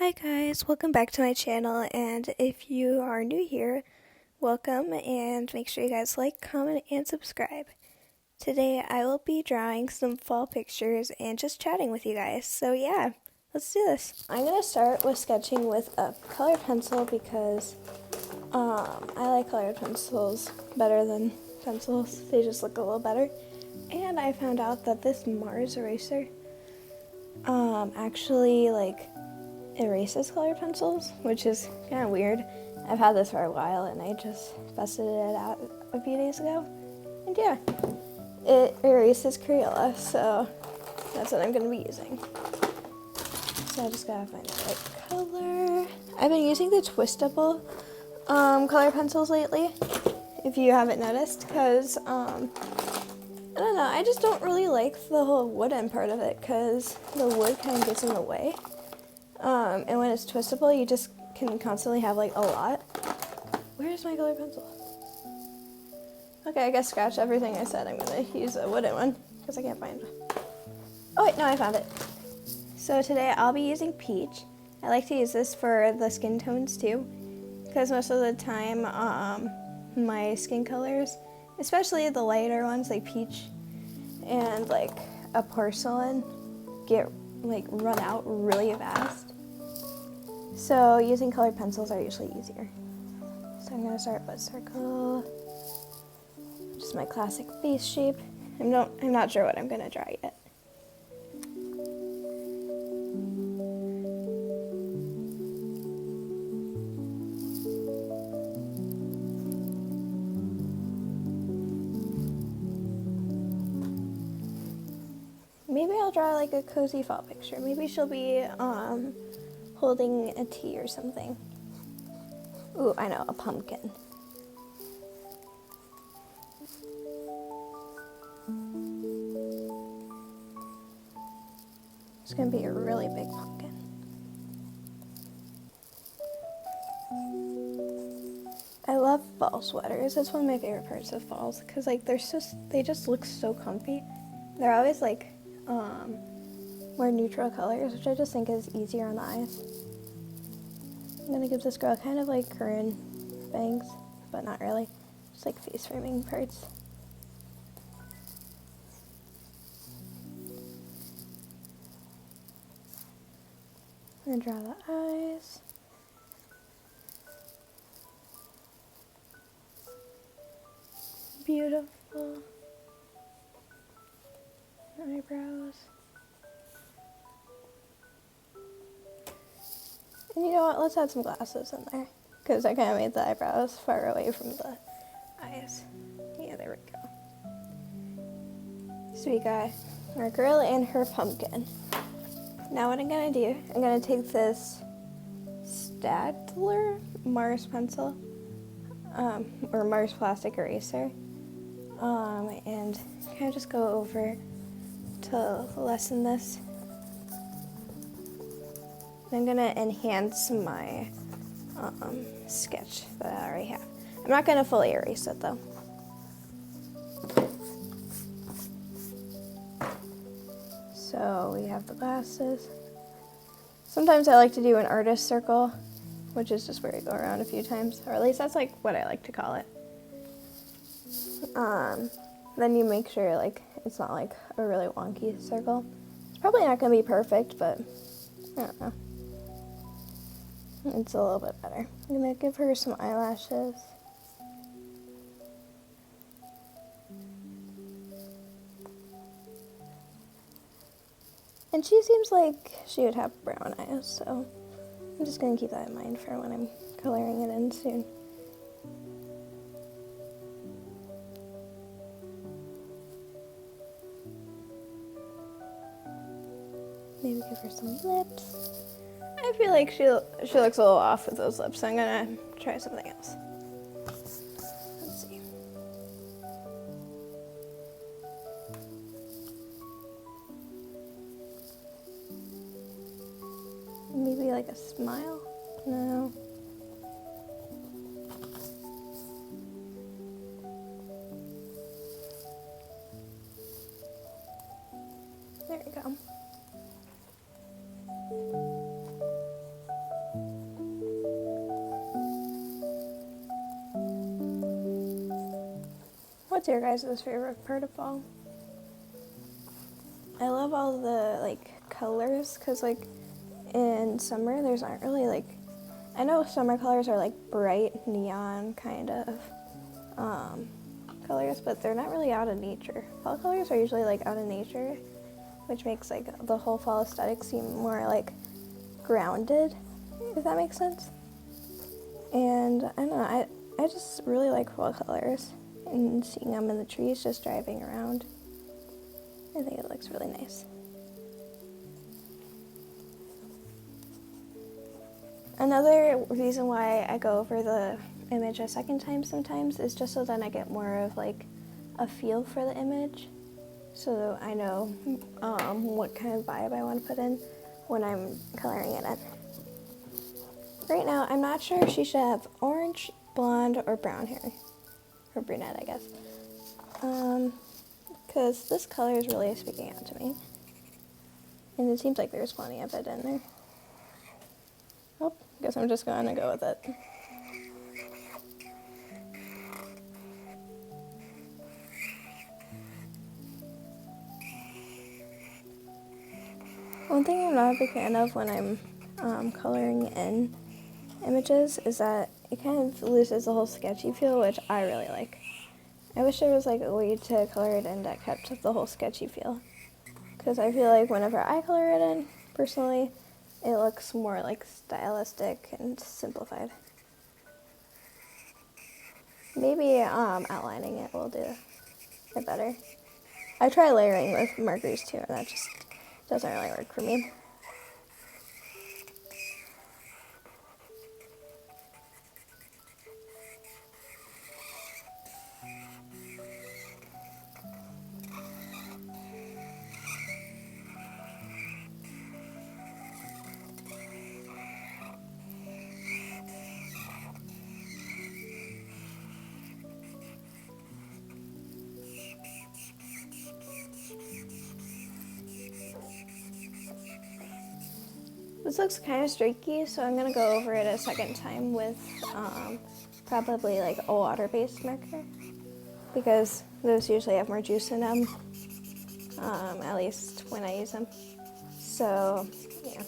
Hi guys, welcome back to my channel, and if you are new here, welcome, and make sure you guys like, comment, and subscribe. Today I will be drawing some fall pictures and just chatting with you guys, so yeah, let's do this. I'm going to start with sketching with a colored pencil because I like colored pencils better than pencils. They just look a little better. And I found out that this Mars eraser actually erases colored pencils, which is kind of weird. I've had this for a while and I just busted it out a few days ago. And yeah, it erases Crayola, so that's what I'm going to be using. So I just gotta find the right color. I've been using the Twistable color pencils lately, if you haven't noticed, because I don't know, I just don't really like the whole wooden part of it because the wood kind of gets in the way. And when it's twistable, you just can constantly have like a lot. Where's my colored pencil? Okay, I guess scratch everything I said. I'm gonna use a wooden one because I can't find one. Oh wait, no, I found it. So today I'll be using peach. I like to use this for the skin tones too, because most of the time my skin colors, especially the lighter ones like peach and like a porcelain, get run out really fast. So using colored pencils are usually easier. So I'm gonna start with a circle, just my classic face shape. I'm not sure what I'm gonna draw yet. Maybe I'll draw like a cozy fall picture. Maybe she'll be holding a tea or something. Ooh, I know, a pumpkin. It's gonna be a really big pumpkin. I love fall sweaters. That's one of my favorite parts of falls because they just look so comfy. They're always more neutral colors, which I just think is easier on the eyes. I'm gonna give this girl kind of like Corinne bangs, but not really. Just like face framing parts. I'm gonna draw the eyes. Beautiful. Eyebrows. And you know what, let's add some glasses in there, because I kind of made the eyebrows far away from the eyes. Yeah, there we go. So we got our girl and her pumpkin. Now what I'm going to do, I'm going to take this Staedtler Mars pencil, or Mars plastic eraser, and kind of just go over to lessen this. I'm going to enhance my sketch that I already have. I'm not going to fully erase it though. So we have the glasses. Sometimes I like to do an artist circle, which is just where you go around a few times, or at least that's like what I like to call it. Then you make sure it's not like a really wonky circle. It's probably not going to be perfect, but I don't know. It's a little bit better. I'm going to give her some eyelashes. And she seems like she would have brown eyes, so I'm just going to keep that in mind for when I'm coloring it in soon. Maybe give her some lips. I feel like she looks a little off with those lips, so I'm going to try something else. Let's see. Maybe like a smile? No. There we go. What's your guys' favorite part of fall? I love all the like colors because like in summer there's not really like, I know summer colors are like bright neon kind of colors, but they're not really out in nature. Fall colors are usually like out in nature, which makes like the whole fall aesthetic seem more like grounded, if that makes sense. And I don't know, I just really like fall colors and seeing them in the trees just driving around. I think it looks really nice. Another reason why I go over the image a second time sometimes is just so then I get more of like a feel for the image, so I know what kind of vibe I want to put in when I'm coloring it in. Right now, I'm not sure if she should have orange, blonde, or brown hair, or brunette, I guess, because this color is really speaking out to me, and it seems like there's plenty of it in there. Oh, I guess I'm just going to go with it. One thing I'm not a big fan of when I'm coloring in images is that it kind of loses the whole sketchy feel, which I really like. I wish there was like a way to color it in that kept the whole sketchy feel, because I feel like whenever I color it in, personally, it looks more like stylistic and simplified. Maybe outlining it will do it better. I try layering with markers too, and that just doesn't really work for me. This looks kind of streaky, so I'm going to go over it a second time with probably like a water-based marker, because those usually have more juice in them, at least when I use them. So, yeah,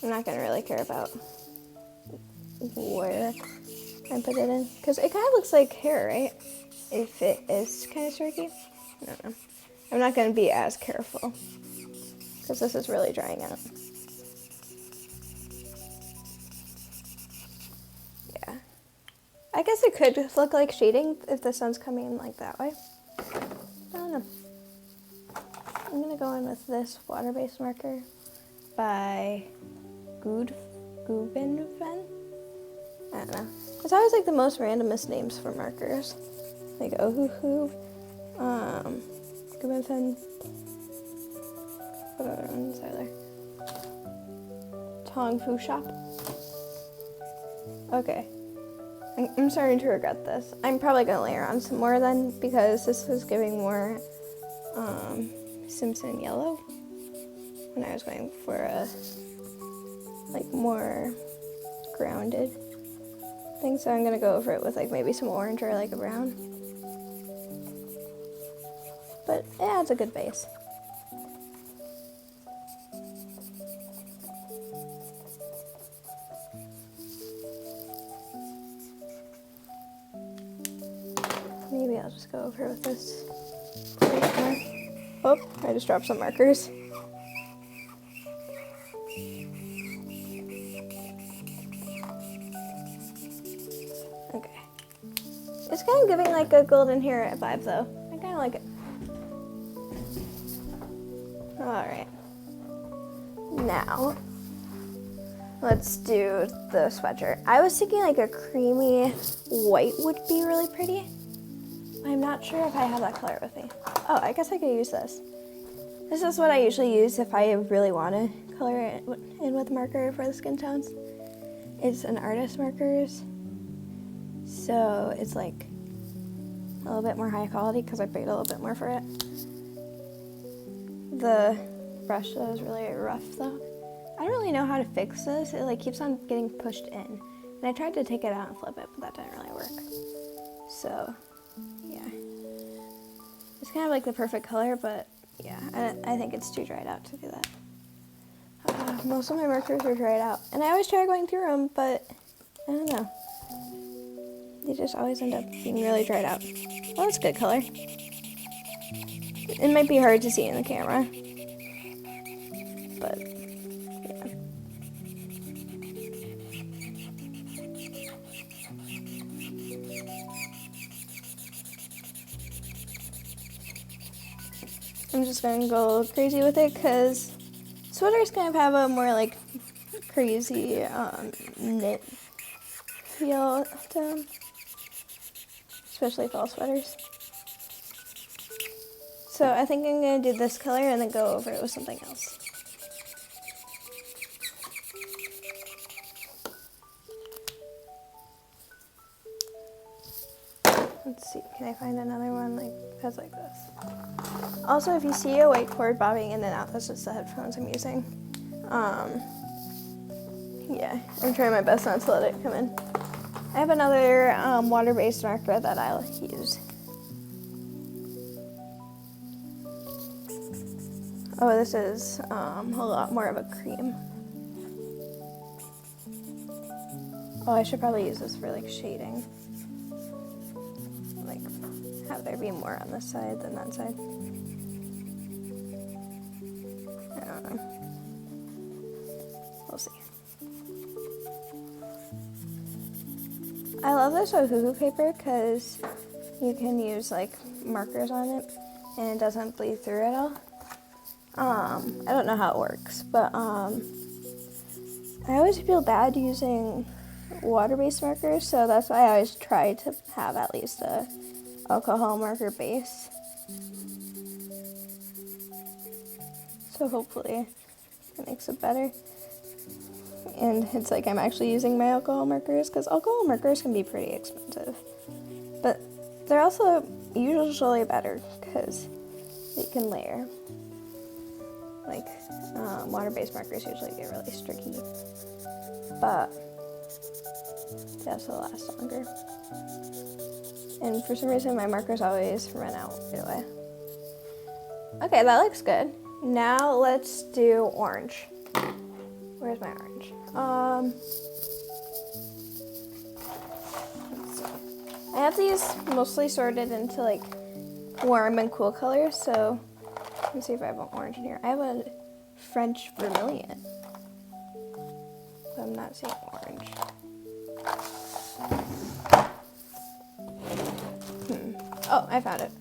I'm not going to really care about where I put it in, because it kind of looks like hair, right? If it is kind of streaky. I don't know. I'm not going to be as careful, because this is really drying out. Yeah. I guess it could look like shading if the sun's coming in like that way. I don't know. I'm going to go in with this water-based marker by Gubbenfen. I don't know. It's always like the most randomest names for markers. Like Ohuhu, Gubbenfen, what other ones are there? Tong Fu Shop. Okay. I'm starting to regret this. I'm probably going to layer on some more then, because this was giving more Simpson yellow when I was going for a like more grounded thing. So I'm going to go over it with like maybe some orange or like a brown. But it adds a good base. Maybe I'll just go over with this. Oh, I just dropped some markers. Okay. It's kind of giving like a golden hair vibe though. I kind of like it. Alright. Now, let's do the sweatshirt. I was thinking like a creamy white would be really pretty. I'm not sure if I have that color with me. Oh, I guess I could use this. This is what I usually use if I really want to color it in with marker for the skin tones. It's an artist markers, so it's like a little bit more high quality because I paid a little bit more for it. The brush though is really rough though. I don't really know how to fix this. It like keeps on getting pushed in, and I tried to take it out and flip it, but that didn't really work. So, yeah. It's kind of like the perfect color, but yeah, I think it's too dried out to do that. Most of my markers are dried out, and I always try going through them, but I don't know. They just always end up being really dried out. Well, that's good color. It might be hard to see in the camera, but yeah. I'm just gonna go crazy with it because sweaters kind of have a more like crazy knit feel to them, especially fall sweaters. So I think I'm going to do this color and then go over it with something else. Let's see, can I find another one that's like this? Also, if you see a white cord bobbing in and out, that's just the headphones I'm using. Yeah, I'm trying my best not to let it come in. I have another water-based marker that I'll use. Oh, this is a lot more of a cream. Oh, I should probably use this for like shading. Like, have there be more on this side than that side. I don't know. We'll see. I love this Ohuhu paper because you can use like markers on it and it doesn't bleed through at all. I don't know how it works, but I always feel bad using water-based markers, so that's why I always try to have at least a alcohol marker base. So hopefully it makes it better. And it's like I'm actually using my alcohol markers, because alcohol markers can be pretty expensive. But they're also usually better because they can layer. Like, water-based markers usually get really streaky, but they also last longer. And for some reason, my markers always run out right away. Okay, that looks good. Now let's do orange. Where's my orange? Let's see. I have these mostly sorted into like warm and cool colors, so let's see if I have an orange in here. I have a French vermilion, but I'm not seeing orange. Oh, I found it.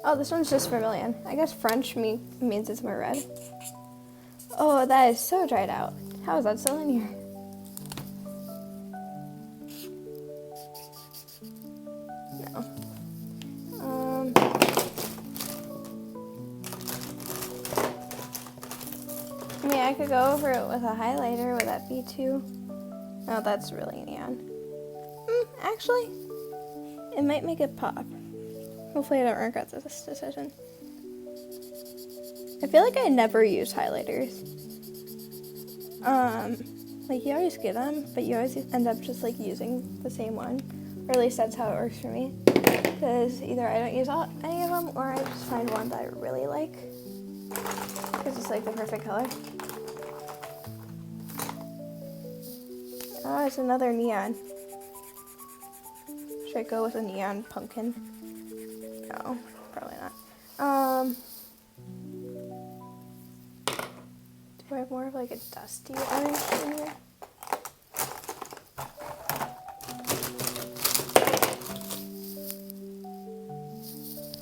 Oh, this one's just vermilion. I guess French means it's more red. Oh, that is so dried out. How is that still in here? No. I mean, I could go over it with a highlighter. Would that be too? Oh, that's really neon. Actually, it might make it pop. Hopefully I don't regret this decision. I feel like I never use highlighters. Like you always get them, but you always end up just like using the same one. Or at least that's how it works for me. Because either I don't use any of them, or I just find one that I really like. Because it's like the perfect color. Oh, it's another neon. Should I go with a neon pumpkin? No, probably not. Do I have more of like a dusty orange in here?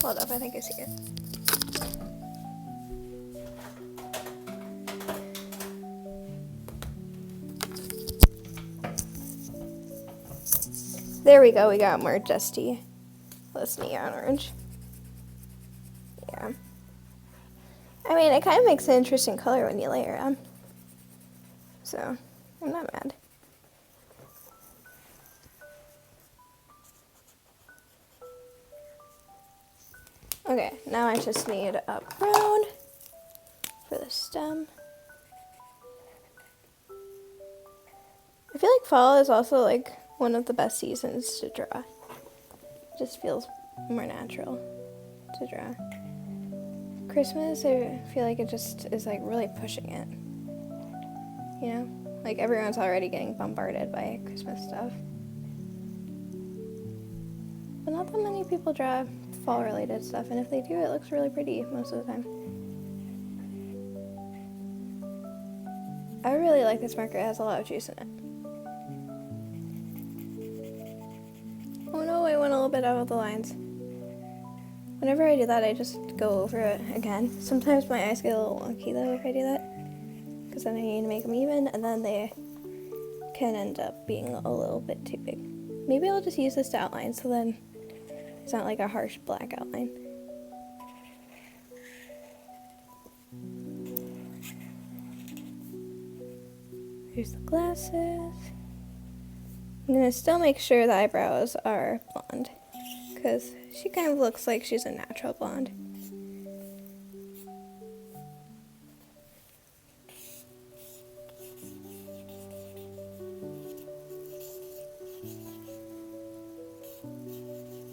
Hold up, I think I see it. There we go, we got more dusty. Less neon orange. Yeah. I mean, it kind of makes an interesting color when you layer them. So, I'm not mad. Okay, now I just need a brown for the stem. I feel like fall is also like one of the best seasons to draw. It just feels more natural. to draw. Christmas, I feel like it just is like really pushing it. You know? Like everyone's already getting bombarded by Christmas stuff. But not that many people draw fall related stuff, and if they do, it looks really pretty most of the time. I really like this marker, it has a lot of juice in it. Oh no, I went a little bit out of the lines. Whenever I do that, I just go over it again. Sometimes my eyes get a little wonky though if I do that, because then I need to make them even, and then they can end up being a little bit too big. Maybe I'll just use this to outline, so then it's not like a harsh black outline. Here's the glasses. I'm gonna still make sure the eyebrows are blonde, because she kind of looks like she's a natural blonde.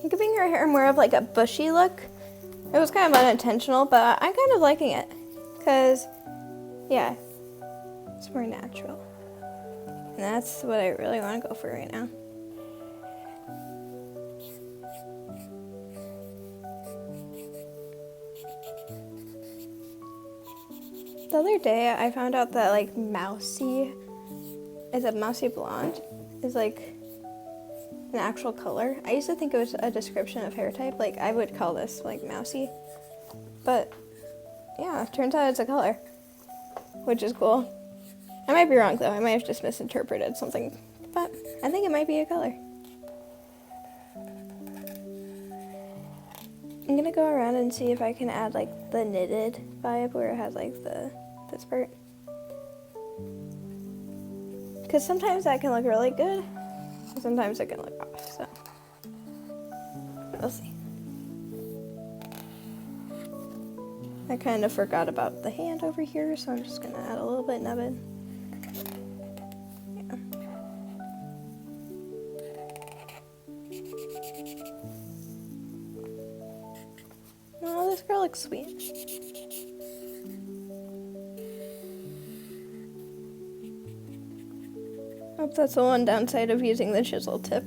I'm giving her hair more of like a bushy look. It was kind of unintentional, but I'm kind of liking it, because, yeah, it's more natural. And that's what I really want to go for right now. The other day I found out that like mousy blonde is like an actual color. I used to think it was a description of hair type, like I would call this like mousy. But yeah, turns out it's a color, which is cool. I might be wrong though, I might have just misinterpreted something, but I think it might be a color. I'm gonna go around and see if I can add like the knitted vibe where it has like this part. Because sometimes that can look really good, and sometimes it can look off, so we'll see. I kind of forgot about the hand over here, so I'm just gonna add a little bit of it. Yeah. Oh, this girl looks sweet. Hope that's the one downside of using the chisel tip.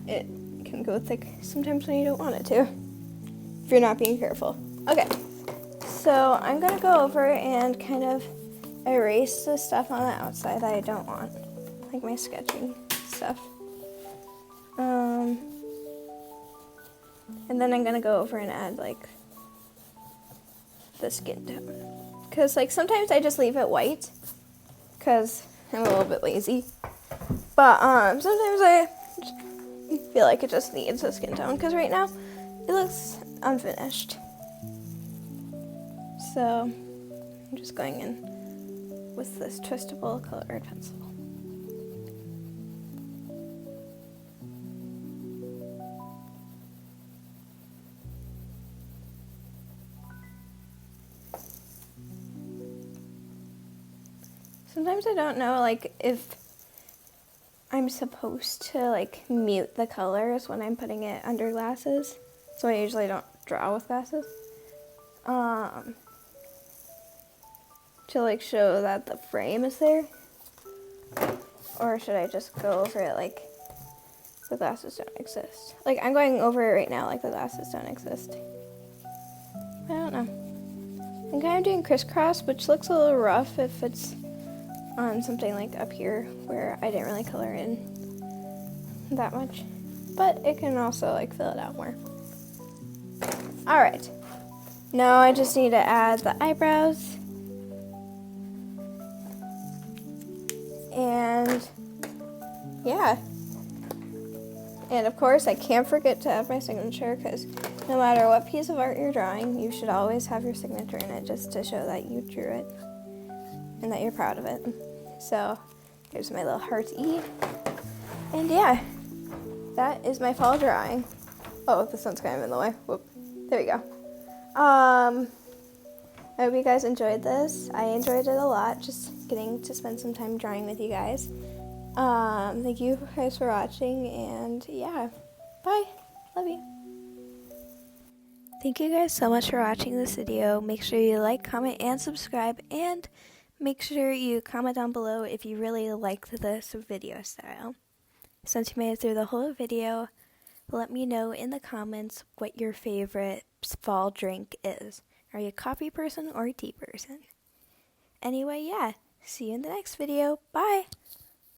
It can go thick sometimes when you don't want it to, if you're not being careful. Okay, so I'm gonna go over and kind of erase the stuff on the outside that I don't want, like my sketching stuff. And then I'm gonna go over and add like the skin tone, because like sometimes I just leave it white because I'm a little bit lazy, but sometimes I feel like it just needs a skin tone, because right now it looks unfinished. So I'm just going in with this twistable colored pencil. Sometimes I don't know like if I'm supposed to like mute the colors when I'm putting it under glasses, so I usually don't draw with glasses. To like show that the frame is there, or should I just go over it like the glasses don't exist? Like I'm going over it right now like the glasses don't exist. I don't know. I'm kind of doing crisscross, which looks a little rough if it's on something like up here where I didn't really color in that much, but it can also like fill it out more. All right, now I just need to add the eyebrows. And yeah, and of course I can't forget to add my signature, because no matter what piece of art you're drawing, you should always have your signature in it, just to show that you drew it and that you're proud of it. So here's my little heart E, and yeah, that is my fall drawing. Oh, the sun's kind of in the way. Whoop. There we go. I hope you guys enjoyed this. I enjoyed it a lot, just getting to spend some time drawing with you guys. Thank you guys for watching, and yeah, bye. Love you. Thank you guys so much for watching this video. Make sure you like, comment, and subscribe, and make sure you comment down below if you really liked this video style. Since you made it through the whole video, let me know in the comments what your favorite fall drink is. Are you a coffee person or a tea person? Anyway, yeah, see you in the next video. Bye!